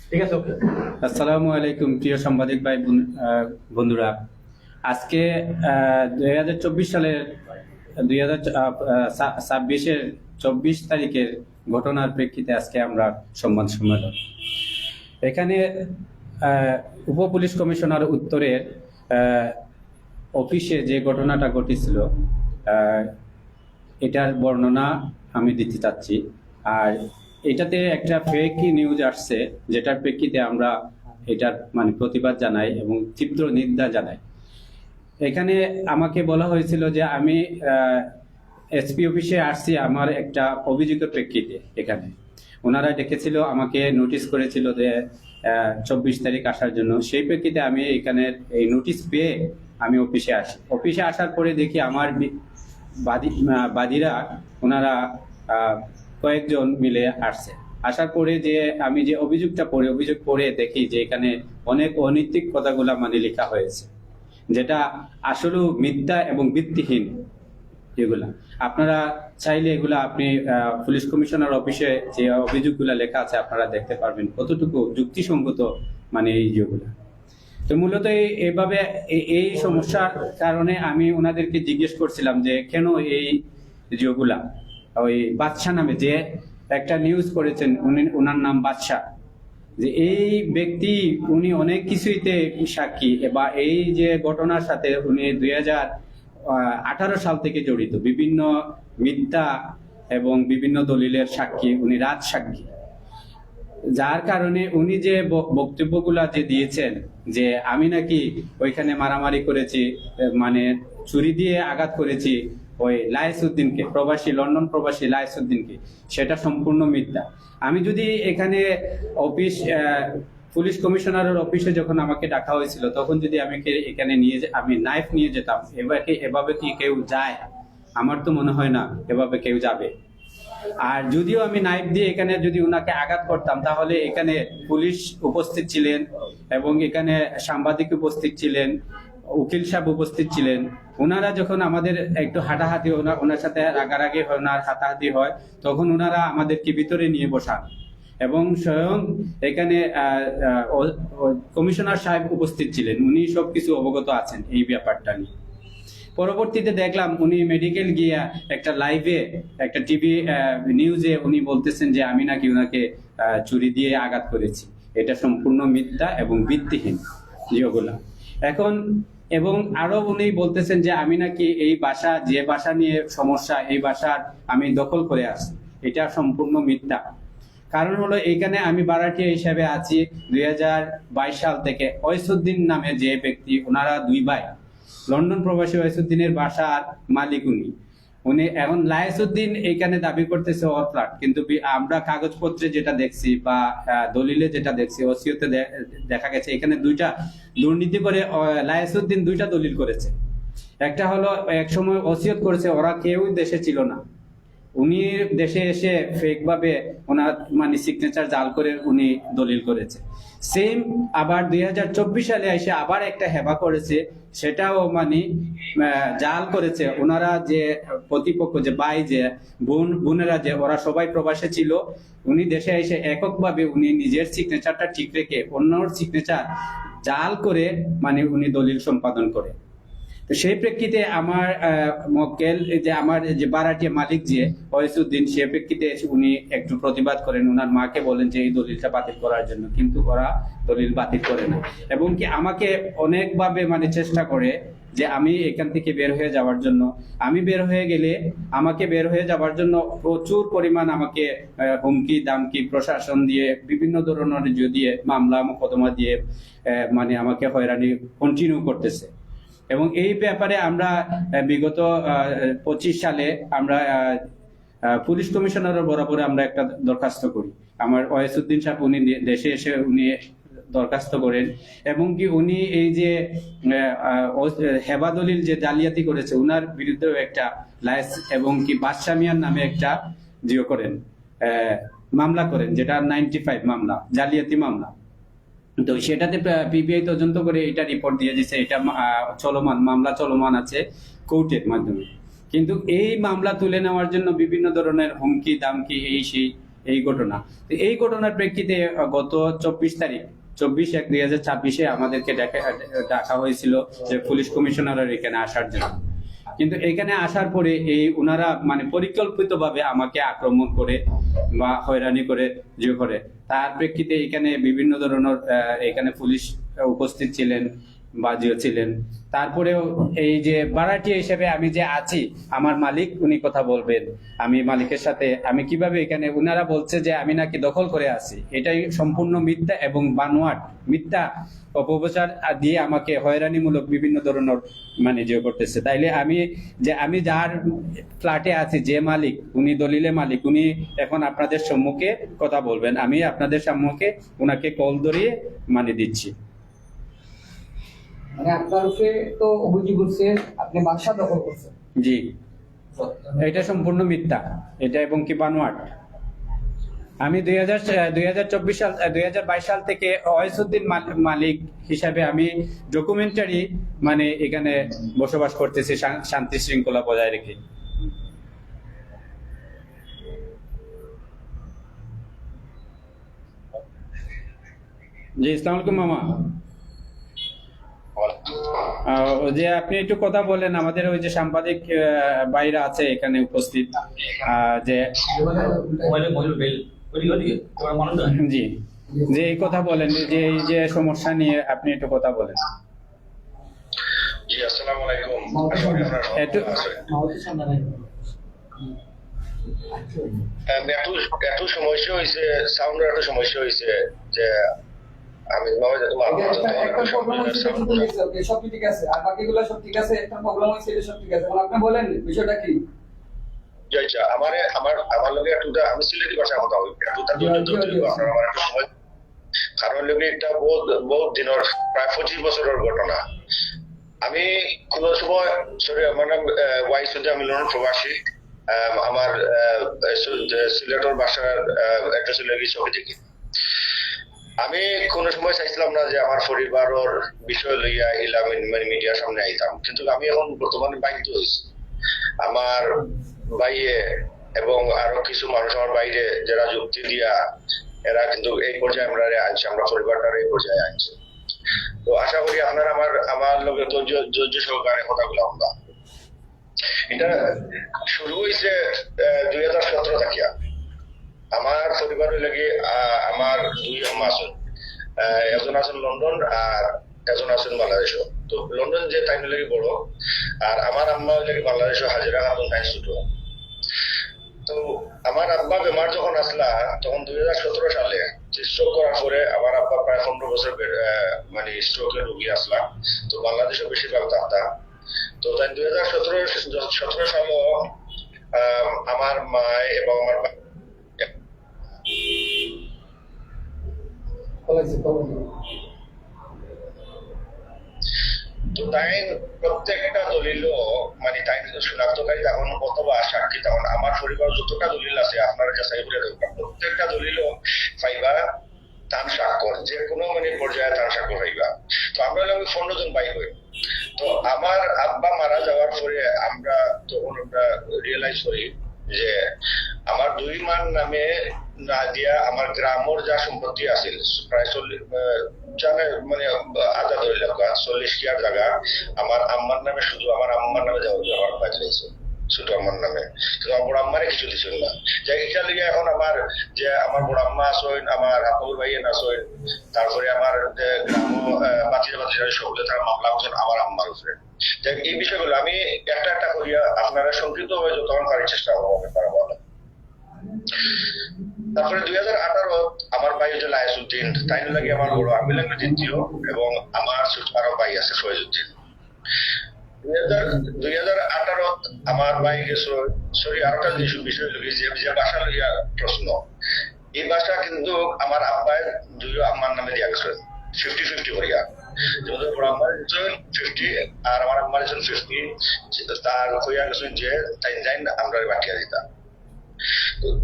ঠিক আছে, ওকে। আসসালামু আলাইকুম প্রিয় সাংবাদিক ভাই বন্ধুরা। আজকে 2024 সালের 2026-এর 24 তারিখের ঘটনার প্রেক্ষিতে আজকে আমরা সংবাদ সম্মেলন এখানে আহ, উপ পুলিশ কমিশনার উত্তরের আহ, অফিসে যে ঘটনাটা ঘটেছিল, আহ, এটার বর্ণনা আমি দিতে চাচ্ছি। আর এটাতে একটা ফেক নিউজ আসছে, যেটার প্রেক্ষিতে আমরা এটার মানে প্রতিবাদ জানাই এবং তীব্র নিন্দা জানাই। এখানে আমাকে বলা হয়েছিল যে আমি এসপি অফিসে আসছি আমার একটা অভিযোগের প্রেক্ষিতে। এখানে ওনারা ডেকেছিল, আমাকে নোটিশ করেছিল যে 24 তারিখ আসার জন্য। সেই প্রেক্ষিতে আমি এখানে এই নোটিশ পেয়ে আমি অফিসে আসি। অফিসে আসার পরে দেখি আমার বাদীরা ওনারা আহ, কয়েকজন মিলে আসছে। আসার পরে যে আমি যে অভিযোগ পড়ে দেখি যে এখানে অনেক অনৈতিক কথাগুলা মানে লেখা হয়েছে, যেটা আসলে মিথ্যা এবং ভিত্তিহীন। এগুলা আপনারা চাইলে এগুলা আপনি পুলিশ কমিশনার অফিসে যে অভিযোগগুলা লেখা আছে আপনারা দেখতে পারবেন কতটুকু যুক্তিসঙ্গত মানে এই যেগুলা। তো মূলত এইভাবে এই সমস্যার কারণে আমি ওনাদেরকে জিজ্ঞেস করছিলাম যে কেন এই যেগুলা ওই বাদশা নামে যে একটা নিউজ করেছেন, ওনার নাম বাদশা, যে এই ব্যক্তি উনি অনেক কিছুইতে সাক্ষী, বা এই যে ঘটনার সাথে উনি 2018 সাল থেকে জড়িত, বিভিন্ন মিথ্যা এবং বিভিন্ন দলিলের সাক্ষী, উনি রাজ সাক্ষী। যার কারণে উনি যে বক্তব্যগুলা যে দিয়েছেন যে আমি নাকি ওইখানে মারামারি করেছি, মানে ছুরি দিয়ে আঘাত করেছি ওই লায়েসউদ্দিনকে, লন্ডন প্রবাসী লায়েসউদ্দিনকে, সেটা সম্পূর্ণ মিথ্যা। আমি যদি এখানে অফিস পুলিশ কমিশনারের অফিসে যখন আমাকে ডাকা হয়েছিল, তখন যদি আমি এখানে আমি নাইফ নিয়ে যেতাম, এভাবে কি কেউ যায়? আমার তো মনে হয় না এভাবে কেউ যাবে। আর যদিও আমি নাইফ দিয়ে এখানে যদি উনাকে আঘাত করতাম, তাহলে এখানে পুলিশ উপস্থিত ছিলেন এবং এখানে সাংবাদিক উপস্থিত ছিলেন, উকিল সাহেব উপস্থিত ছিলেন। ওনারা যখন আমাদের একটু হাঁটাহাঁটি, ওনার সাথে রাগারাগি হয়, ওনার হাতাহাতি হয়, তখন ওনারা আমাদেরকে ভিতরে নিয়ে বসান এবং স্বয়ং এখানে কমিশনার সাহেব উপস্থিত ছিলেন। উনি সবকিছু অবগত আছেন এই ব্যাপারটা নিয়ে। পরবর্তীতে দেখলাম উনি মেডিকেল গিয়া একটা লাইভে, একটা টিভি নিউজে উনি বলতেছেন যে আমি নাকি উনাকে ছুরি দিয়ে আঘাত করেছি। এটা সম্পূর্ণ মিথ্যা এবং ভিত্তিহীন যেগুলা। এখন এবং আরো উনি বলতেছেন যে আমি নাকি এই বাসা, যে বাসা নিয়ে সমস্যা, এই বাসার আমি দখল করে আসি। এটা সম্পূর্ণ মিথ্যা। কারণ হলো এইখানে আমি ভাড়াটিয়া হিসাবে আছি 2022 সাল থেকে। ওয়াইসুদ্দিন নামে যে ব্যক্তি, ওনারা দুই ভাই, লন্ডন প্রবাসী ওয়াইসুদ্দিনের বাসার মালিক উনি। এখন লায়েসউদ্দিন এখানে দাবি করতেছে ওর ফ্ল্যাট, কিন্তু আমরা কাগজপত্রে যেটা দেখছি বা দলিলে যেটা দেখছি, ওসিয়তে দেখা গেছে এখানে দুইটা দুর্নীতি করে লায়েসউদ্দিন দুইটা দলিল করেছে। একটা হলো এক সময় ওসিয়ত করেছে, ওরা কেউ দেশে ছিল না, উনি দেশে এসে ফেক ভাবে ওনার মানে সিগনেচার জাল করে উনি দলিল করেছে। সেম আবার 2024 সালে এসে আবার একটা হেবা করেছে, সেটাও মানে জাল করেছে। ওনারা যে প্রতিপক্ষ, যে ভাই, যে বোনেরা, যে ওরা সবাই প্রবাসে ছিল, উনি দেশে এসে এককভাবে উনি নিজের সিগনেচারটা ঠিক রেখে অন্যর সিগনেচার জাল করে মানে উনি দলিল সম্পাদন করে। তো সেই প্রেক্ষিতে আমার মক্কেল, যে আমার যে ভাড়াটিয়া মালিক যে ওয়াইসুদ্দিন, সে প্রেক্ষিতে এসে উনি একটু প্রতিবাদ করেন, ওনার মাকে বলেন যে এই দলিলটা বাতিল করার জন্য, কিন্তু ওরা দলিল বাতিল করে না। এবং কি আমাকে অনেকভাবে মানে চেষ্টা করে যে আমি এখান থেকে বের হয়ে যাওয়ার জন্য। আমি বের হয়ে গেলে আমাকে বের হয়ে যাওয়ার জন্য প্রচুর পরিমাণ আমাকে হুমকি দামকি প্রশাসন দিয়ে, বিভিন্ন ধরনের দিয়ে মামলা মোকদ্দমা দিয়ে মানে আমাকে হয়রানি কন্টিনিউ করতেছে। এবং এই ব্যাপারে আমরা বিগত 25 সালে আমরা পুলিশ কমিশনারের বরাবর আমরা একটা দরখাস্ত করি। আমার ওয়াইসুদ্দিন সাহেব উনি দেশে এসে উনি দরখাস্ত করেন, এবং কি উনি এই যে হেবা দলিল যে জালিয়াতি করেছে, উনার বিরুদ্ধেও একটা লাইস এবং কি বাদশা মিয়ার নামে একটা জিও করেন, মামলা করেন, যেটা 95 মামলা, জালিয়াতি মামলা। তো সেটাতে পিবিআই তদন্ত করে এটা রিপোর্ট দিয়ে দিচ্ছে, এটা মামলা চলমান আছে কোর্টের মাধ্যমে। কিন্তু এই মামলা তুলে নেওয়ার জন্য বিভিন্ন ধরনের হুমকি দামকি এই সেই এই ঘটনা। তো এই ঘটনার প্রেক্ষিতে গত 24 তারিখ 24/1/2026 আমাদেরকে ডাকা হয়েছিল যে পুলিশ কমিশনারের এখানে আসার জন্য। কিন্তু এখানে আসার পরে এই ওনারা মানে পরিকল্পিতভাবে আমাকে আক্রমণ করে বা হয়রানি করে করে তার প্রেক্ষিতে এখানে বিভিন্ন ধরনের এখানে পুলিশ উপস্থিত ছিলেন বা ছিলেন। তারপরেও এই যে ভাড়াটিয়া হিসেবে আমি যে আছি, আমার মালিক উনি কথা বলবেন, আমি মালিকের সাথে আমি কিভাবে এখানে উনারা বলছে যে আমি নাকি দখল করে আছি, এটাই সম্পূর্ণ মিথ্যা এবং বানোয়াট মিথ্যা অপপ্রচার দিয়ে আমাকে হয়রানিমূলক বিভিন্ন ধরনের মানে করতেছে। তাইলে আমি যার ফ্ল্যাটে আছি, যে মালিক উনি দলিলে মালিক, উনি এখন আপনাদের সম্মুখে কথা বলবেন, আমি আপনাদের সম্মুখে উনাকে কল ধরিয়ে মানে দিচ্ছি। মানে আপনার উপরে তো অভিযোগ হচ্ছে আপনি বাসা দখল করছেন। জি, এটা সম্পূর্ণ মিথ্যা, এটা এবং কি বানোয়াট। আমি 2022 সাল থেকে ওয়াইসউদ্দিন মালিক হিসাবে আমি ডকুমেন্টারি মানে এখানে বসবাস করতেছি শান্তি শৃঙ্খলা বজায় রেখে। জি, আসসালামু আলাইকুম মামা। যে আপনি একটু কথা বলেন, আমাদের ওই যে সাংবাদিক ভাইরা আছে এখানে উপস্থিত, যে জি যে এই কথা বলেন, যে এই যে সমস্যা নিয়ে আপনি একটু কথা বলেন। জি, আসসালামু আলাইকুম। এত সমস্যা হয়েছে, সাউন্ডের এত সমস্যা হয়েছে যে আমি সব ঠিক আছে আর বাকিগুলো সব ঠিক আছে, একটা প্রবলেম হয়েছে সব ঠিক আছে। আপনি বলেন বিষয়টা কি? আমার লগে আমি সিলেটি ভাষায় কথা বলি, আপনার আমার একটু সময়, কারণ লগে এটা বহুত দিনের প্রায় 25 বছরের ঘটনা। আমি কোন সময় আমার নাম ওয়াইসুদ্দিন, আমি লন্ডন প্রবাসী। আমার সিলেটের বাসার একটা সিলেটি ছবি দেখি। আমি কোন সময় চাইছিলাম না যে আমার পরিবারের বিষয় লইয়া ইলাম মিডিয়ার সামনে আইতাম, কিন্তু আমি এখন বর্তমানে বাধ্য হয়েছি। আমার বাইরে এবং আরো কিছু মানুষ আমার বাইরে যারা যুক্তি দিয়া এরা কিন্তু এই পর্যায়ে আমরা আনছি, আমরা পরিবারটার এই পর্যায়ে আনছি। তো আশা করি আপনারা আমার লোকের ধৈর্য সহকারে কথাগুলো আমরা। এটা শুরু হয়েছে 2017 থাকিয়া। আমার পরিবারের লাগে আমার দুই আম্মা আছেন, একজন আছেন লন্ডন আর একজন আছেন বাংলাদেশ। তো লন্ডন যে টাইম লাগে বড়, আর আমার আম্মা লাগে বাংলাদেশ হাজিরা খাতুন টাইম ছোট। তো আমার আব্বা বেমার যখন আসলা তখন 2017 সালে স্ট্রোক করার পরে আমার আব্বা প্রায় 15 বছর মানে স্ট্রোকের রোগী আসলা। তো বাংলাদেশে বেশিরভাগ থাকতাম। তো তাই 2017 সালে আমার মা এবং আমার তো তাই প্রত্যেকটা দলিল মানে তাই শনাক্তকারী তখন অথবা সাক্ষী তখন আমার পরিবার যতটা দলিল আছে আপনার কাছে প্রত্যেকটা দলিল পাইবা তার স্বাক্ষর, যে কোনো মানে পর্যায়ে তার স্বাক্ষর পাইবা। তো আমরা 15 জন ভাই হই। তো আমার আব্বা মারা যাওয়ার পরে আমরা তখন আমরা রিয়েলাইজ করি যে আমার দুই মান নামে না দিয়া আমার গ্রামের যা সম্পত্তি আছে প্রায় 40 মানে আধা 40 কিয়ার জায়গা আমার আম্মার নামে, শুধু আমার আম্মার নামে যাওয়া আমার পাই চাইছে, শুধু আমার নামে। কিন্তু আমার বড় আম্মারে কিছু দিচ্ছেন না। যাই এটা লিগে এখন আমার যে আমার বড় আম্মা আসেন, আমার হাতুর ভাই আসেন, তারপরে আমার গ্রাম বাতিরা সকলে তারা মামলা করছেন আমার আম্মার উপরে। এই বিষয়গুলো আমি একটা একটা করিয়া আপনারা সংক্ষিপ্ত ভাবে যতক্ষণ পারার চেষ্টা করবো তারা বলে। তারপরে 2018 আমার ভাই হচ্ছে লায়েসউদ্দিন, তাই লাগে আমার বড়, আমি লাগবে দ্বিতীয়, এবং আমার ছোট আরো ভাই আছে ফয়েজউদ্দিন। 2018 আমার ভাই সরি আরেকটা বিষয় লগে যে বাসা লইয়া প্রশ্ন, এই বাসা কিন্তু আমার আব্বাই দুই আম্মার নামে দিয়া গেছে 50-50 করিয়া। যেমন বড় আম্মার 50 আর আমার আম্মার 50, তার হইয়া গেছে যে তাই যাই আমরা বাটিয়া দিতাম।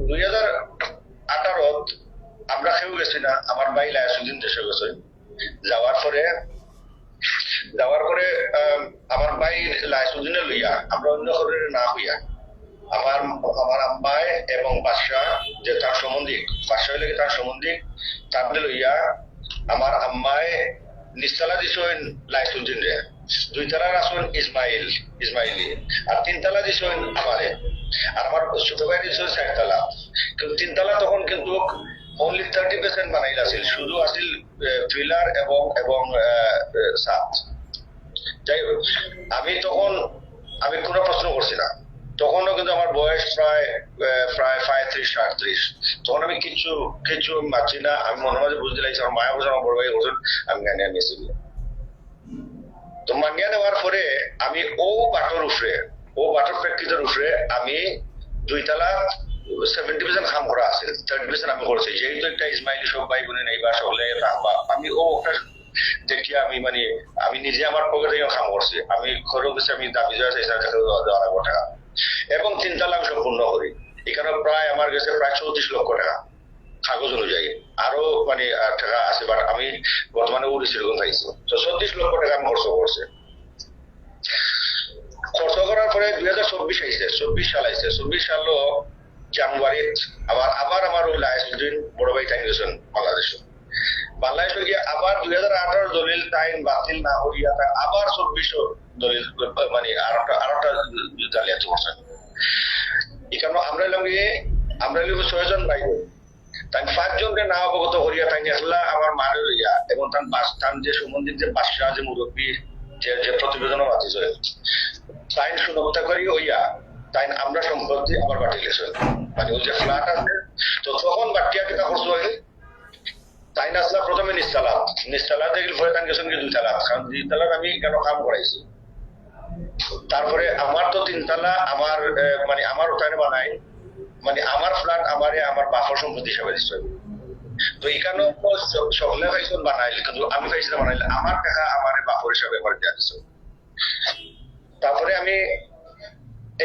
2018 আমরা কেউ গেছি না, আমার ভাই লায়াসুদ্দিন দেশে গেছে। যাওয়ার পরে আমার ভাই লায়াসুদ্দিনে লইয়া আমরা অন্য ঘরের না হইয়া আমার আমার আম্মায় এবং বাদশাহ যে তার সম্বন্ধী, বাদশাহ হইলে তার সম্বন্ধী, তার লইয়া আমার আম্মায় নিচতলা দিছেন লাইসুদ্দিন রে, 2 তলার আসুন ইসমাইলি, আর 3 তলা দিছেন আমারে, আর আমার ছোট ভাই দিছেন 4 তলা। কিন্তু 3 তলা তখন কিন্তু অনলি 30% বানাইল আছিল, শুধু আছিল পিলার এবং এবং ছাদ। যাই হোক, আমি কোনো প্রশ্ন করছি না, তখনও কিন্তু আমার বয়স প্রায় 35-38। তখন আমি কিছু মানছি না, আমি মনে মাঝে বুঝতে লাগছি আমার মায়া বছর আমার বড় ভাই বছর আমি গানিয়া নিয়েছি। তো মানিয়া নেওয়ার পরে আমি ও বাটর প্রেক্ষিতের উপরে আমি 2 তলা 70% কাম করা আছে, 30% আমি করছি, যেহেতু একটা ইসমাইলি সব ভাই বোনে নেই বা সকলে থাকবা, আমি ও একটা দেখিয়া আমি নিজে আমার পকেট থেকে কাম করছি, আমি খরচ গেছে, আমি দাবি দেওয়া টাকা এবং 3 তলা আমি সম্পূর্ণ করি। এখানে প্রায় আমার কাছে প্রায় 34 লক্ষ টাকা কাগজ অনুযায়ী, আরো টাকা আছে, বাট আমি বর্তমানে উড়ি সেরকম পাইছি। তো 34 লক্ষ টাকা আমি খরচ করছি। খরচ করার পরে 2024 আইছে, 24 সাল আইছে, 24 সাল জানুয়ারি আবার আমার ওই লাইসুদ্দিন বড় ভাই টাইম গেছেন বাংলাদেশে গিয়ে আবার 2018 দলিল টাইম বাতিল না করিয়া আবার 24 দলিল আরেকটা জালিয়াতি করছেন। এখানে আমরা এলাম 6 জন ভাই, তাই 5 জনকে না অবগত করিয়া তাই আসলা আমার মারে লইয়া এবং তার যে সম্বন্ধিত যে বাদশাহ যে মুরব্বী যে প্রতিবেদনও মাতিছে তাই সুনবতা করি হইয়া তাই আমরা সম্পত্তি আবার বাটি গেছে, মানে ওই যে ফ্ল্যাট আছে। তো তখন বাটিয়া কিতা করছো তাই না আসলা প্রথমে নিচতলা দেখলে পরে তাই গেছেন 2 তলা, কারণ 2 তলার আমি কেন কাম করাইছি। তারপরে আমার তো 3 তলা আমার আমার ওখানে বানাই, আমার ফ্ল্যাট আমার বাপর সম্পত্তি হিসাবে দিচ্ছে। তো এখানেও সকলে পাইছেন বানাইল, কিন্তু আমি পাইছি না বানাইলে আমার টাকা আমার বাপর হিসাবে আমার দেওয়া দিচ্ছে। তারপরে আমি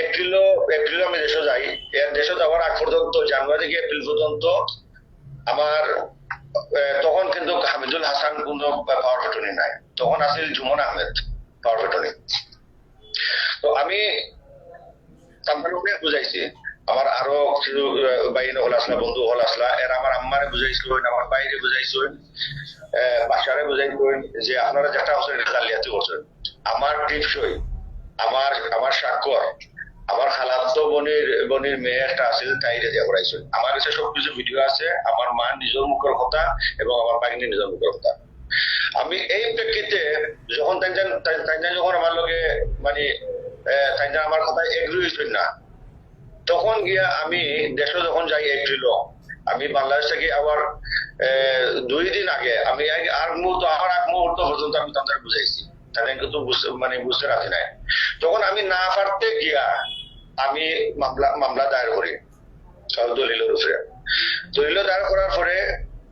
এপ্রিলও আমি দেশে যাই, দেশে যাওয়ার আগ পর্যন্ত জানুয়ারি থেকে এপ্রিল পর্যন্ত আমার তখন কিন্তু হামিদুল হাসান কোন পাওয়ার পেটনি নাই, তখন আছিল জুমন আহমেদ পাওয়ার পেটনি। তো আমি কোম্পানি বুঝাইছি, আমার আরো কিছু বাইরে হল আসলা, বন্ধু হল আসলা, এর আমার আম্মারে বুঝাইছিলেন, আমার বাইরে বুঝাইছেন, বাসারে বুঝাইছেন যে আপনারা যেটা হচ্ছেন এটা জালিয়াতি করছেন। আমার টিপসই আমার স্বাক্ষর আমার খালাতো বনির মেয়ে একটা আছিল, তাই রেজা করাইছেন। আমার কাছে সবকিছু ভিডিও আছে, আমার মা নিজের মুখের কথা এবং আমার বাগিনী নিজের মুখের কথা। আমি এই প্রেক্ষিতে যখন যখন আমার লগে আমার কথা এগ্রি হয়েছেন না, তখন গিয়া আমি দেশে যখন যাই এপ্রিল, আমি বাংলাদেশ থেকে আবার 2 দিন আগে আমি আগ মুহূর্ত পর্যন্ত আমি তাদের বুঝাইছি, তাদের কিন্তু বুঝতে রাখি নাই। তখন আমি না পারতে গিয়া আমি মামলা দায়ের করি দলিলের উপরে। দলিল দায়ের করার পরে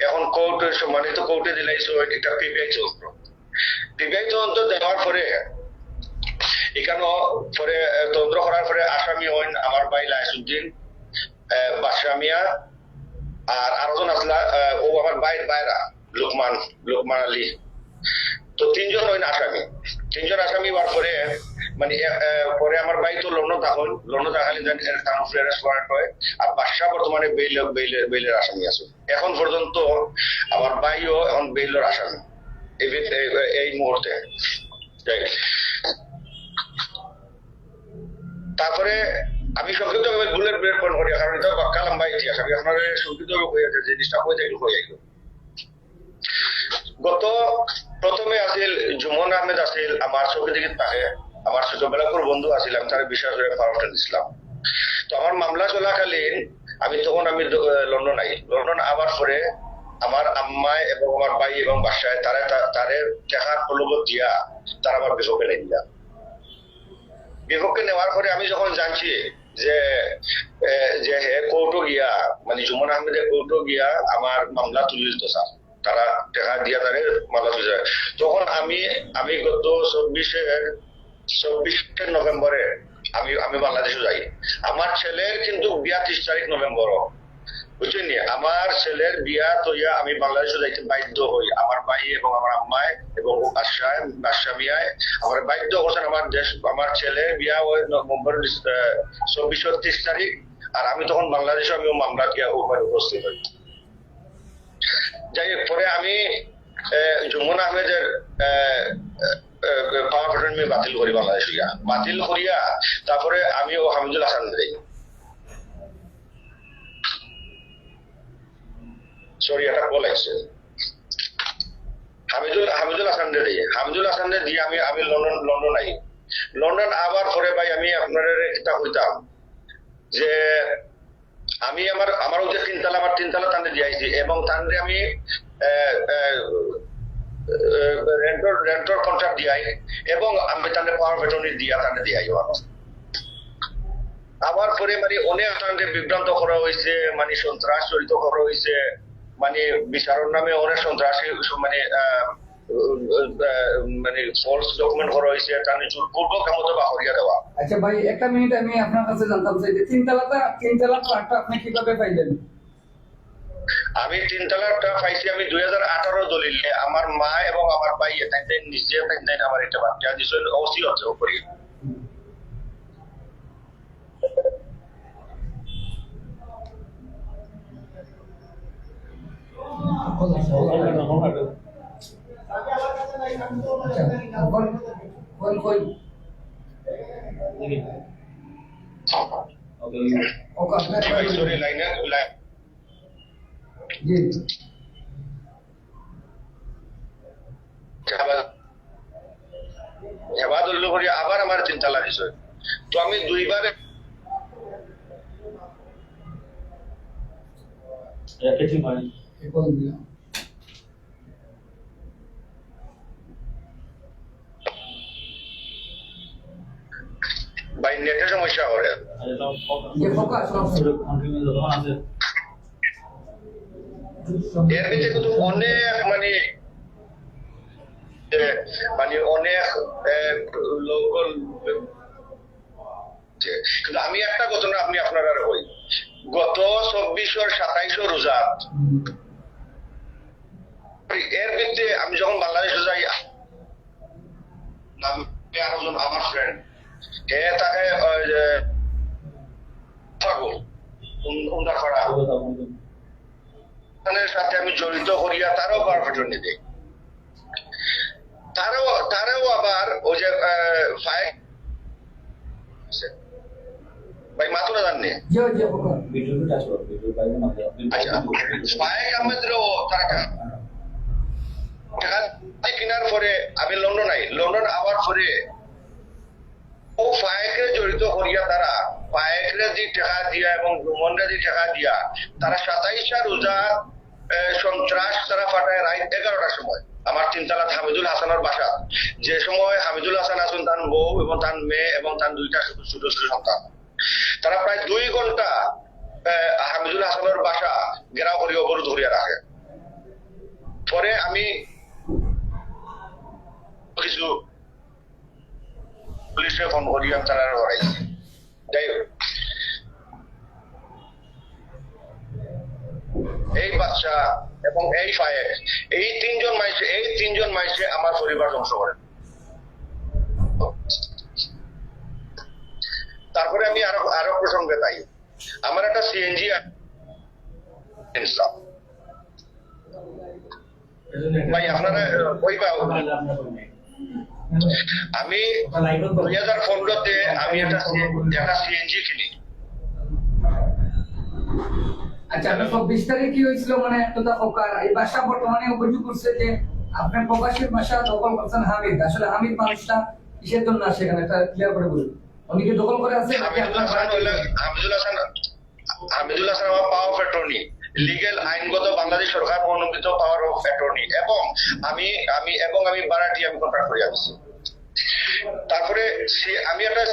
এখন কোর্টের সম্মানিত কোর্টে দিলাইছো একটা পিবিআই তদন্ত দেওয়ার পরে এখানেও পরে তদন্ত করার পরে আসামি হইন আমার ভাই লাইসুদ্দিন, বাদশাহ মিয়া, আর আরোজন আসলা ও আমার বাইরা লোকমান আলী। তো 3 জন হইন আসামি। 3 জন আসামি হওয়ার পরে পরে আমার ভাই তো লন্ডন থাকালি হয়, আর বাদশাহ বর্তমানে বেইলের আসামি আছে। এখন পর্যন্ত আমার ভাইও এখন বেইলের আসামি এই মুহূর্তে। তারপরে আমি সংক্ষিপ্তভাবে বুলেট ব্রেক করি, কারণ এটা বাক্কা লম্বা ইতিহাস, আমি আপনার সংক্ষিপ্তভাবে হয়ে যাচ্ছে জিনিসটা হয়ে যাইল। প্রথমে আছিল জুমন আহমেদ আছিল, আমার চোখে দিকে থাকে, আমার ছোটবেলাপুর বন্ধু আছিল, আমি তার বিশ্বাস করে পাওয়ারটা দিছিলাম। তো আমার মামলা চলাকালীন আমি লন্ডন আবার পরে আমার আম্মায় এবং আমার ভাই এবং বাসায় তারে টাকার প্রলোভন দিয়া তারা আমার বিপক্ষে নেই দিলাম। বিপক্ষে নেওয়ার পরে আমি যখন জানছি যে কোর্টও গিয়া জুমন আহমেদের কোর্টও গিয়া আমার মামলা তুলিল, তো স্যার তারা টাকা দিয়া তাদের মামলা তুলে, তখন আমি গত 24 নভেম্বরে আমি বাংলাদেশে যাই। আমার ছেলের কিন্তু 32 তারিখ নভেম্বর বুঝছেন নি? আমার ছেলের বিয়া তৈয়া আমি বাংলাদেশে যাইতে বাধ্য হই, আমার ভাই এবং আমার আম্মায় এবং বাদশাহ মিয়ায় আমার বাধ্য করছেন। আমার দেশ, আমার ছেলের বিয়া ওই নভেম্বর 24-30 তারিখ, আর আমি তখন বাংলাদেশে আমি মামলা গিয়া উপস্থিত হই। যাই হোক, পরে আমি জুমন আহমেদের পাওয়ার পেট্রোল বাতিল করি, বাংলাদেশ বাতিল করিয়া তারপরে আমি ও হামিদুল হাসান দেই, সরি এটা কল আসছে, হামিদুল হাসান দেই। হামিদুল হাসান দিয়ে আমি লন্ডন আই। লন্ডন আবার পরে ভাই আমি আপনার এটা হইতাম যে আমি আমার ওই যে আমার তিনতলা টানে দিয়েছি এবং টানে আমি রেন্টর কন্ট্রাক্ট দিয়াই এবং আমি টানে পাওয়ার পেট্রোল দিয়া টানে দিয়াই। আবার পরে মানে অনেক টানে বিভ্রান্ত করা হয়েছে, মানে সন্ত্রাস জড়িত করা হয়েছে, মানে বিচারের নামে অনেক সন্ত্রাসী মানে মানে ফলস ডকুমেন্ট করা হয়েছে, তার জোরপূর্বক ক্ষমতা বা হরিয়া দেওয়া। আচ্ছা ভাই, একটা মিনিট আমি আপনার কাছে জানতাম চাই যে তিনতলা ফ্ল্যাটটা আপনি কিভাবে পাইলেন? আমি তিনতলাটা পাইছি আমি 2018 দলিলে, আমার মা এবং আমার ভাই নিজে আমার এটা বাচ্চা দিয়েছিল ওসি হচ্ছে উপরে। আবার আমার তিনতলা বিষয়, তো আমি দুইবার ভাই নেটের সমস্যা করে। এর ভিতরে কিন্তু অনেক মানে অনেক লোকাল, কিন্তু আমি একটা ঘটনা আপনি আপনারা হই, গত 24-27 রোজা এর ভিত্তিতে আমি যখন বাংলাদেশে যাই, আরেকজন আমার ফ্রেন্ড তাকে সাথে আমি জড়িত করিয়া তারও পাওয়ার পেট্রোল নিতে, তারাও আবার ওই যে ভাই মাতুরা জাননি ফায়েক আহমেদেরও তারা কেনার পরে আমি লন্ডন আই। লন্ডন আওয়ার পরে ও ফায়েকে জড়িত করিয়া তারা ফায়েকরে যে টাকা দিয়া এবং ভ্রমণরে যে টাকা দিয়া তারা 27 রোজা সন্ত্রাস তারা ফাটায় রাত 11টার সময় আমার তিনতলা হামিদুল হাসানের বাসা, যে সময় হামিদুল হাসান আসুন তার বউ এবং তার মেয়ে এবং তার দুইটা ছোট ছোট সন্তান, তারা প্রায় 2 ঘন্টা হামিদুল হাসানের বাসা ঘেরাও করিয়া অবরোধ করিয়া রাখে। পরে আমি কিছু পুলিশে ফোন করিয়া তারা লড়াইছে। যাই হোক, এই বাচ্চা এবং এই ফায়েক এই তিনজন মাইসে আমার পরিবার ধ্বংস করে। তারপরে আমি আরো প্রসঙ্গে তাই আমার একটা সিএনজি ভাই আপনারা কইবা, আমি 2015-তে আমি একটা সিএনজি কিনি। আচ্ছা, আপনার 24 তারিখ কি হয়েছিল? মানে একটা ফোকার এই বাসা বর্তমানে অভিযোগ করছে যে আপনার প্রকাশের বাসা দখল করছেন হামিদ। আসলে হামিদ মানুষটা কিসের জন্য আসে এখানে একটা ক্লিয়ার করে বলুন। উনি কি দখল করে আছে নাকি আপনার হামিদুল হাসান আমার পাওয়ার অফ অ্যাটর্নি, লিগ্যাল আইনগত বাংলাদেশ সরকার অনুমোদিত পাওয়ার অফ অ্যাটর্নি এবং আমি বারাটি আমি কন্ট্রাক্ট করে আসছি। তারপরে আমি একটা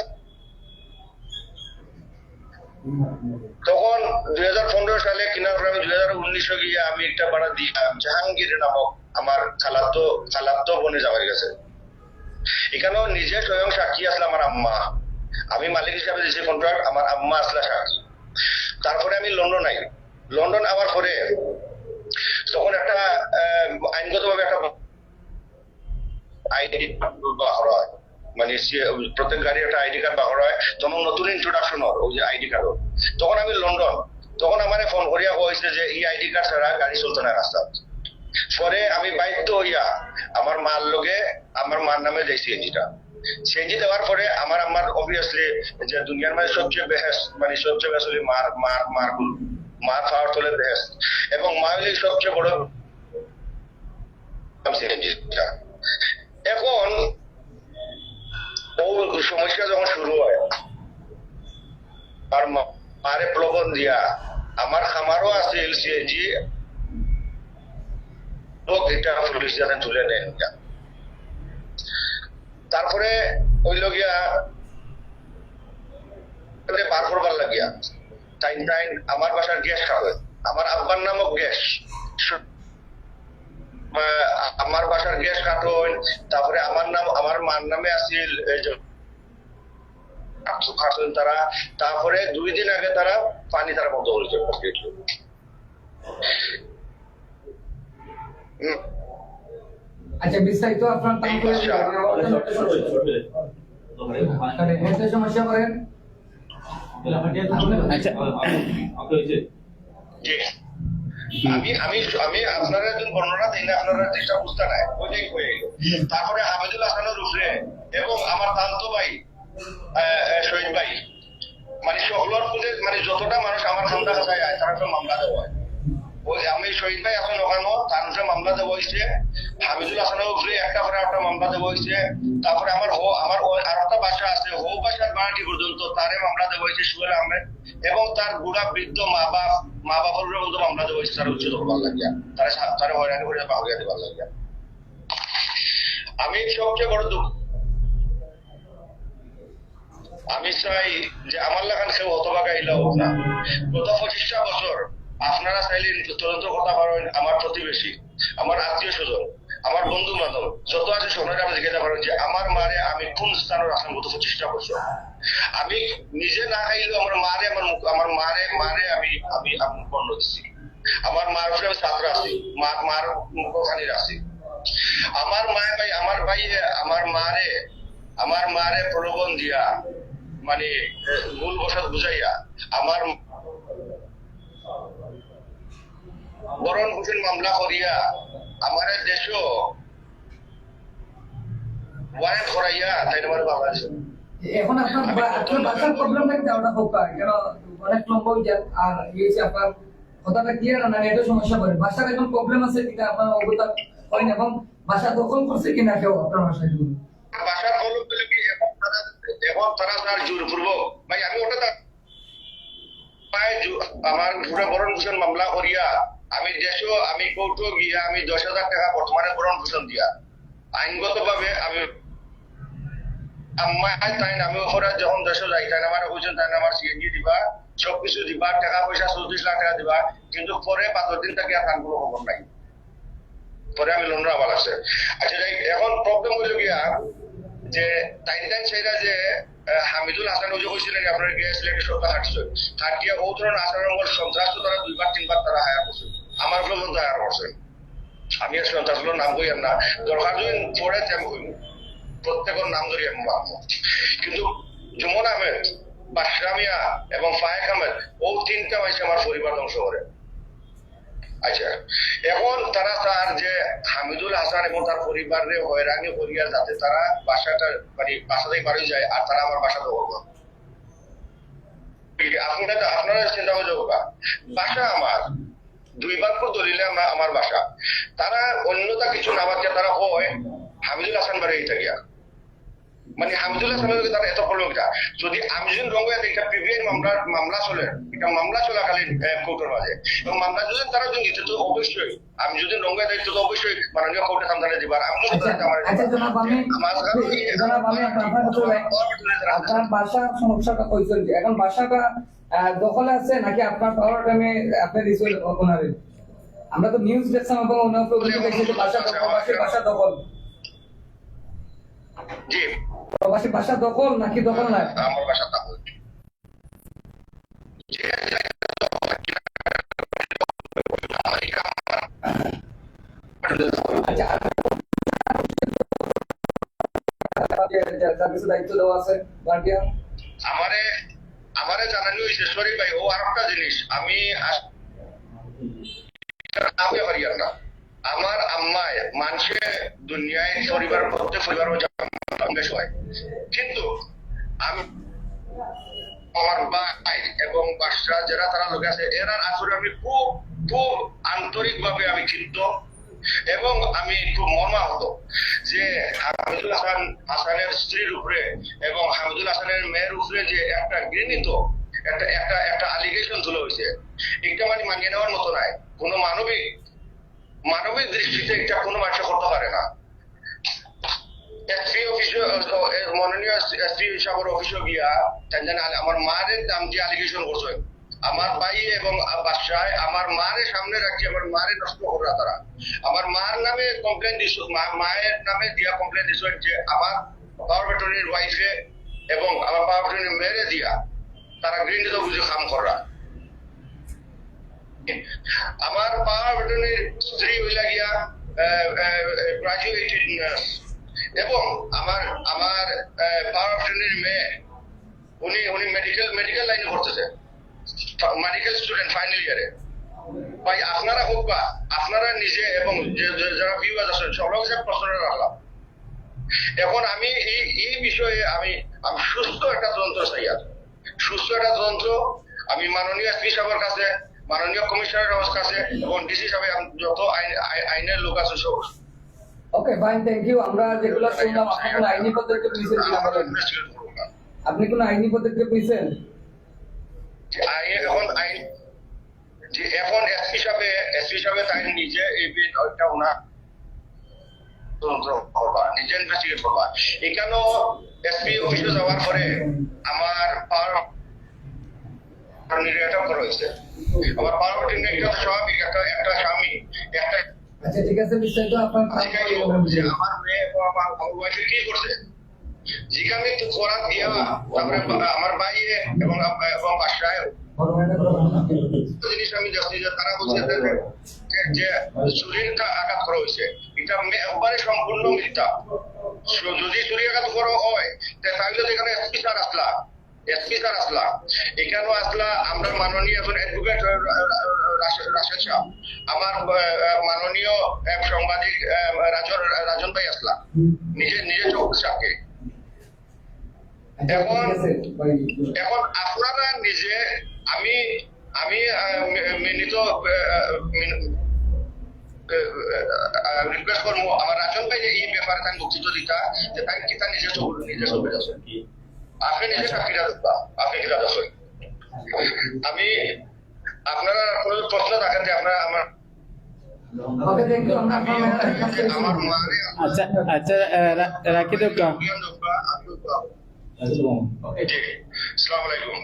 তখন 2015 সালে কেনার পরে আমি 2019 গিয়ে আমি একটা ভাড়া দিই জাহাঙ্গীর নামক আমার খালাতো বনে যাওয়ার গেছে। এখানেও নিজে স্বয়ং সাক্ষী আসলে আমার আম্মা, আমি মালিক হিসাবে দিয়েছি কন্ট্রাক্ট, আমার আম্মা আসলে সাক্ষী। তারপরে আমি লন্ডন আই। লন্ডন আবার পরে তখন একটা আইনগতভাবে একটা আইডি বাহর হয়, মানে প্রত্যেক গাড়ি একটা আইডি কার্ড বাহর হয়, তখন নতুন ইন্ট্রোডাকশন হয় ওই যে আইডি কার্ড। তখন আমি লন্ডন, তখন আমার ফোন করিয়া হয়েছে যে এই আইডি কার্ড ছাড়া গাড়ি চলতো না রাস্তা। পরে আমি বাধ্য হইয়া আমার মার লগে আমার মার নামে যাই সিএনজি দেওয়ার পরে আমার অবভিয়াসলি যে দুনিয়ার মানে সবচেয়ে বেহেস, মানে সবচেয়ে বেসলি মার খাওয়ার তলে বেহেস, এবং মা হলে সবচেয়ে বড় সিএনজিটা। এখন ও সমস্যা যখন শুরু হয় আর মারে প্রবন দিয়া আমার খামারও আছে সিএনজি, এটা পুলিশ যাতে তুলে নেন। তারপরে ওই লগিয়া বার করবার লাগিয়া টাইম আমার বাসার গ্যাস খাবে, আমার আব্বার নামক গ্যাস, আমার বাসার গ্যাস কাটন, তারপরে আমার মার নামে আসিল তারা। তারপরে 2 দিন আগে তারা পানি তারা বন্ধ করেছে। আচ্ছা, বিস্তারিত আপনার সমস্যা করেন। আচ্ছা, আমি আমি আমি আপনারা একজন বর্ণনা দিন, আপনারা চেষ্টা বুঝতে নাই ওইটাই হয়ে গেল। তারপরে হামিদুল হাসানের উপরে এবং আমার তালতো ভাই শহীদ ভাই, মানে সকলের পুজো, মানে যতটা মানুষ আমার খান্দা খাতায় আয় তার একটা মামলা দেওয়া হয়। ওই আমি শহীদ ভাই এখন ওখানে তার উপরে মামলা দেওয়া হয়েছে, হামিদুল হাসানের উপরে একটা করে একটা মামলা দেওয়া হয়েছে। তারপরে আমার আর একটা বাসা আছে, বাসার বাড়ি পর্যন্ত তারে মামলা দেওয়া হয়েছে সুহেল আহমেদ, এবং তার বুড়া বৃদ্ধ মা বাবার মধ্যে মামলা দেওয়া হয়েছে তারা উচ্ছেদ করবার লাগিয়া, তারা হয়রানি করে বাহরিয়া দেবার লাগিয়া। আমি সবচেয়ে বড় দুঃখ, আমি চাই যে আমার লাগান কেউ হতভাগা ইলা হোক না। গত 25টা বছর আপনারা চাইলে তদন্ত করতে পারেন, আমার প্রতিবেশী, আমার আত্মীয় স্বজন, আমার বন্ধু বান্ধব যত আছে সবাই আপনি জিজ্ঞাসা করেন যে আমার মারে আমি কোন স্থানে রাখলাম গত 25টা বছর। আমি নিজে না খাইলেও আমার মারে আমি পণ্য দিচ্ছি। আমার মার উপরে আমি ছাত্র আছি, মার মুখখানির আছি। আমার ভাই আমার মারে প্রলোভন দিয়া, মানে মূল বসত বুঝাইয়া আমার বরণ হোসেন মামলা করিয়া আমার দেশও ওয়ারেন্ট করাইয়া তাই আমার বাংলাদেশ। এখন আপনার বাসার প্রবলেমটা কি ওটা হোক, কেন অনেক লম্বা হয়ে যায়। আর ইয়েছে আপনার কথাটা ক্লিয়ার না, এটা সমস্যা করে। বাসার এখন প্রবলেম আছে কিনা আপনার অবগত করেন, এবং বাসা দখল করছে কিনা কেউ আপনার বাসায়? বাসার প্রবলেম হলে কি এখন তারা তার জোরপূর্বক, ভাই আমি ওটা আমার পুরা বরণ ভূষণ মামলা করিয়া আমি দেশও আমি কোর্টও গিয়া আমি 10,000 টাকা বর্তমানে বরণ ভূষণ দিয়া আইনগত ভাবে আমি আমি ওরা যখন দেশে যাই তাই আমার বুঝছেন, তাই আমার সিএনজি দিবা, সবকিছু দিবা, টাকা পয়সা 34 লাখ টাকা দিবা, কিন্তু পরে 5 দিন থেকে আর কোনো খবর নাই। পরে আমি লন্ডন আবার আছে। আচ্ছা, এখন প্রবলেম হইল গিয়া যে টাইম সেটা যে হামিদুল হাসান ওই যে হয়েছিলেন আপনার গিয়েছিলেন সরকার হাটিয়া বহু ধরনের আচরণ সন্ত্রাস তারা 2-3 বার তারা হায়ার করছে, আমার পর্যন্ত হায়ার করছে। আমি আর সন্ত্রাসগুলোর নাম কই না, দরকার যদি পড়ে আমি কইব, প্রত্যেকের নাম ধরি আমি মানবো। কিন্তু জুমন আহমেদ, বাশরামিয়া এবং ফায়েক আহমেদ ও 3টা মাইসে আমার পরিবার ধ্বংস করে। আচ্ছা, এখন তারা তার যে হামিদুল হাসান এবং তার পরিবারের হয়রানি করিয়া যাতে তারা বাসাটা মানে বাসা থেকে বাড়ি যায় আর তারা আমার বাসা দখল করে। আপনারা চিন্তা করে যাবো, বাসা আমার 2 ভাগ করে দলিলে আমার বাসা, তারা অন্যতা কিছু না বাদ তারা হয় হামিদুল হাসান বাড়ি এটা গিয়া, মানে হামিদুল হাসানের তারা এত প্রবলেম এটা। যদি আমি যদি রঙ এটা প্রিভিয়াস মামলা চলে, এটা মামলা চলাকালীন কোর্টের মাঝে, এবং মামলা যদি তারা যদি নিতে তো অবশ্যই আমি যদি রঙ দায়িত্ব তো অবশ্যই মাননীয় কোর্টে সামনে দিবার। আপনার বাসার সমস্যাটা কইছেন যে এখন বাসাটা দখলে আছে নাকি আপনার পাওয়ার টাইমে আপনি রিসোল ওনারে? আমরা তো নিউজ দেখছিলাম এবং ওনাকে বাসা দখল। জি, প্রবাসী বাসা দখল নাকি দখল না? আমার বাসা দখল। আচ্ছা যার কিছু দায়িত্ব দেওয়া আছে গার্ডিয়ান আমারে জানানি হয়েছে সরি ভাই ও আর একটা জিনিস আমি আমি পারি না আমার আম্মায় মানুষে দুনিয়ায় পরিবার প্রত্যেক পরিবার বেশ হয় কিন্তু আমি আমার ভাই এবং বাসরা যারা তারা লোক আছে এরার আসলে আমি খুব খুব আন্তরিক ভাবে আমি চিন্তিত এবং আমি খুব মর্মাহত যে হামিদুল হাসানের স্ত্রীর উপরে এবং হামিদুল হাসানের মেয়ের উপরে যে একটা ঘৃণিত একটা অ্যালিগেশন তুলে হয়েছে এটা মানে মানিয়ে নেওয়ার মতো নাই কোনো মানবিক দৃষ্টিতে এটা কোনো মানুষ করতে পারে না এসপি অফিসে মাননীয় এসপি সাহেবের অফিসে গিয়া আমার মার নাম যে অ্যালিগেশন করছে আমার ভাই এবং বাসায় আমার মারে সামনে রাখি আমার মারে নষ্ট করা তারা আমার মার নামে কমপ্লেন দিছ মায়ের নামে দিয়া কমপ্লেন দিছ যে আমার পাওয়ার বেটনির ওয়াইফে এবং আমার পাওয়ার বেটনির মেরে দিয়া তারা ঘৃণিত বুঝে কাম করা আমার পাওয়ার বেটনির স্ত্রী হইলা গিয়া গ্রাজুয়েটেড নার্স এবং আমার পাওয়ার বেটনির মেয়ে উনি মেডিকেল লাইনে করতেছে মেডিকেল স্টুডেন্ট ফাইনাল ইয়ারে ভাই আপনারা হোক বা আপনারা নিজে এবং যারা ভিউয়ার্স আছেন সবার কাছে প্রশ্ন রাখলাম এখন আমি এই বিষয়ে আমি সুস্থ একটা তদন্ত চাই আর সুস্থ একটা তদন্ত আমি মাননীয় এসপি সাহেবের কাছে মাননীয় কমিশনারের কাছে এবং ডিসি সাহেব যত আইনের লোক আছে সব ওকে ফাইন থ্যাংক ইউ আমরা যেগুলো শুনলাম আপনি কোনো আইনি পদক্ষেপ নিয়েছেন কিনা বলেন আপনি কোনো আইনি পদক্ষেপ নিয়েছেন এখন এসপি সাহেব তাই নিজে এই বিষয়টা ওনার তদন্ত করবা নিজে ইনভেস্টিগেট করবা এখানেও এসপি অফিসে যাওয়ার পরে আমার পাওয়ার নির্যাতন করা হয়েছে আমার পাওয়ার নির্যাতন স্বাভাবিক একটা স্বামী একটা আচ্ছা ঠিক আছে বিস্তারিত আপনার আমার মেয়ে এবং আমার ওয়াইফে কি করছে জিজ্ঞাসা তো করার দিয়া তারপরে আমার ভাই এবং বাসায় জিনিস আমি দেখছি যে তারা বলছে যে শরীরটা আঘাত করা হয়েছে এটা একবারে সম্পূর্ণ মিথ্যা যদি শরীর আঘাত করা হয় তাহলে তো এখানে এসপি স্যার আসলা এখানেও আসলা আমরা মাননীয় এখন অ্যাডভোকেট রাশেদ সাহেব আমার মাননীয় সাংবাদিক রাজন ভাই আসলা নিজে চোখ সাথে এখন আপনারা নিজে আমি রিকোয়েস্ট করবো আমার রাজন ভাই যে এই ব্যাপারে তাই বক্তৃতা দিতা যে তাই কিতা নিজে চোখে আছে আপনি নিজে সাক্ষীরা দেখবা আপনি কিতা দেখেন আমি আপনারা কোনো প্রশ্ন থাকেন যে আপনারা আমার আমার মারে আচ্ছা আচ্ছা রাখি দেব আসসালামু আলাইকুম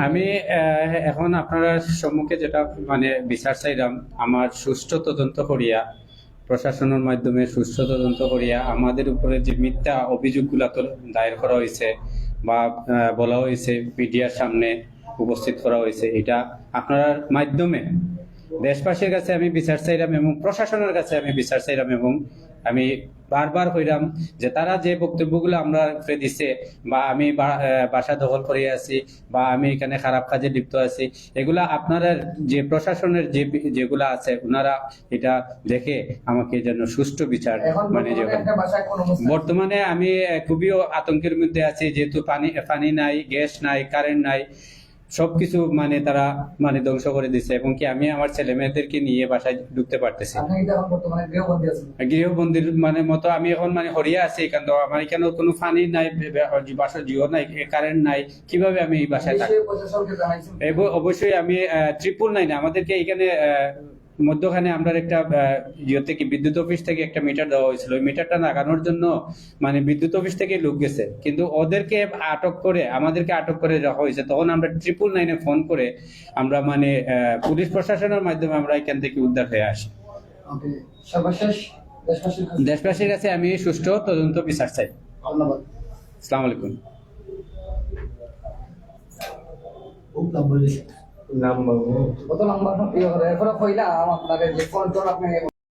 আমি এখন আপনারা সম্মুখে যেটা মানে বিচার চাইলাম আমার সুষ্ঠু তদন্ত করিয়া প্রশাসনের মাধ্যমে সুষ্ঠু তদন্ত করিয়া আমাদের উপরে যে মিথ্যা অভিযোগগুলো দায়ের করা হয়েছে বা বলা হয়েছে মিডিয়ার সামনে উপস্থিত করা হয়েছে এটা আপনার মাধ্যমে দেশবাসীর কাছে আমি বিচার চাইলাম এবং প্রশাসনের কাছে আমি বিচার চাইলাম এবং আমি বারবার কইলাম যে তারা যে বক্তব্যগুলো আমরা দিছে বা আমি বাসা দখল করে আছি বা আমি এখানে খারাপ কাজে লিপ্ত আছি এগুলা আপনারা যে প্রশাসনের যেগুলা আছে ওনারা এটা দেখে আমাকে যেন সুষ্ঠু বিচার মানে বর্তমানে আমি খুবই আতঙ্কের মধ্যে আছি যেহেতু পানি নাই গ্যাস নাই কারেন্ট নাই সবকিছু মানে তারা মানে ধ্বংস করে দিচ্ছে এবং কি আমি আমার ছেলে মেয়েদেরকে নিয়ে বাসায় ঢুকতে পারতেছি গৃহবন্দির মানে মতো আমি এখন মানে হরিয়া আছি কিন্তু আমার এখানে কোনো পানি নাই বাসার জিও নাই কারেন্ট নাই কিভাবে আমি এই বাসায় থাকি অবশ্যই আমি 999 আমাদেরকে এখানে মধ্যখানে আমরা একটা ইয়ে থেকে বিদ্যুৎ অফিস থেকে একটা মিটার দেওয়া হয়েছিল ওই মিটারটা লাগানোর জন্য মানে বিদ্যুৎ অফিস থেকে লোক গেছে কিন্তু ওদেরকে আমাদেরকে আটক করে রাখা হয়েছে তখন আমরা 999 ফোন করে আমরা মানে পুলিশ প্রশাসনের মাধ্যমে আমরা এখান থেকে উদ্ধার হয়ে আসি দেশবাসীর কাছে আমি সুষ্ঠু তদন্ত বিচার চাই ধন্যবাদ আসসালামু আলাইকুম কত লম্বা ইয়ে করে এরপরে কইলাম আপনাকে যে কোন আপনি